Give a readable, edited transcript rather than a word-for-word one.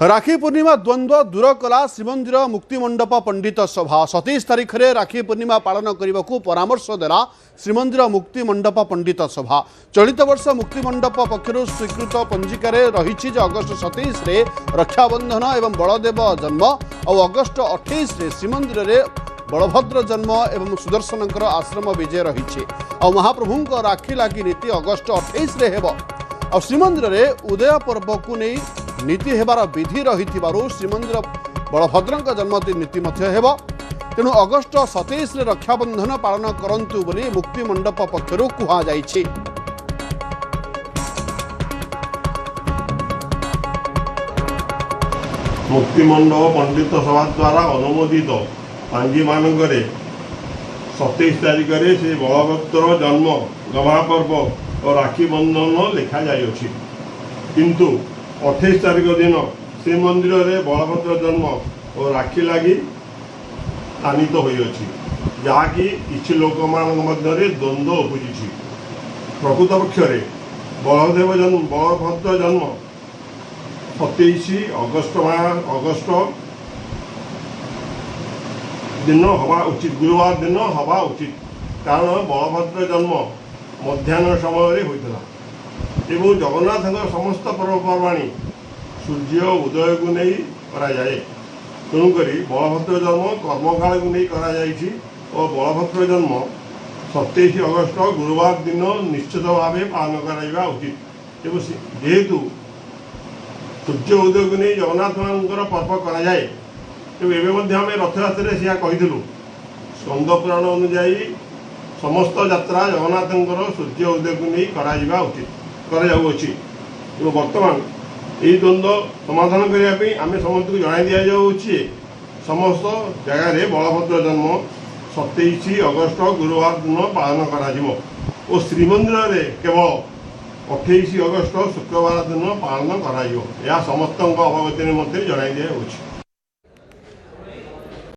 राखी पूर्णिमा द्वंद्व दूर कला श्रीमंदिर मुक्तिमंडप पंडित सभा 27 तारिख में राखी पूर्णिमा पालन करने को परामर्श देला श्रीमंदिर मुक्तिमंडप पंडित सभा। चलित वर्ष मुक्तिमंडप पक्षर स्वीकृत पंजिकार रही अगस्ट 27 रे रक्षाबंधन एवं बलदेव जन्म और अगस्ट 28 रे श्रीमंदिर रे बलभद्र जन्म एवं सुदर्शन आश्रम विजय रही महाप्रभु राखी लागी नीति अगस्ट 28 रे हेब और श्रीमंदिर रे उदय पर्व को नहीं नीति हेबार विधि रही श्रीमंदिर बलभद्र जन्मदिन नीति तेणु अगस्ट 27 रे रक्षाबंधन पालन करंतु बोली मुक्तिमंडप पक्षरु कुहा जाइछि। मुक्तिमंडप पंडित सभा द्वारा अनुमोदित पांजी मानकरे 27 तारिख में से बलभद्र जन्म गमापर्व और राखी बंधन लिखा जाइछि, किंतु 28 तारिख दिन श्रीमंदिर रे बलभद्र जन्म और राखी लगी स्थानित होइछि, जहाँकि किछि लोक मध्य द्वंद्व उपजी। प्रकृत पक्ष बलभद्र जन्म 27 अगस्ट दिन हवा उचित, गुरुवार दिन हवा उचित, कारण बलभद्र जन्म मध्याह्न समय होता एवं जगन्नाथ समस्त पर्वपर्वाणी सूर्य उदय को नहीं करा जाए। तेणुक बलभद्र जन्म कर्मकाल को नहीं करा जाइछि और बलभद्र जन्म 27 अगस्ट गुरुवार दिन निश्चित भाव पालन करा उचित। एवं जेहेतु सूर्य उदय को नहीं जगन्नाथ मानकर पर्व करा जाए एवं आम रथयात्रा से कहीलु स्कंद पुराण अनुजाई समस्त यात्रा जगन्नाथ सूर्य उदय को नहीं करा उचित कराउछि। बर्तमान यही द्वंद्व समाधान करने आम समस्त को जन दि जाऊँगी समस्त जगह बलभद्र जन्म 27 अगस्ट गुरुवार दिन पालन कर श्रीमंदिर में केवल 28 अगस्ट शुक्रवार दिन पालन कर समस्त अवगति जन दि जाऊँगी।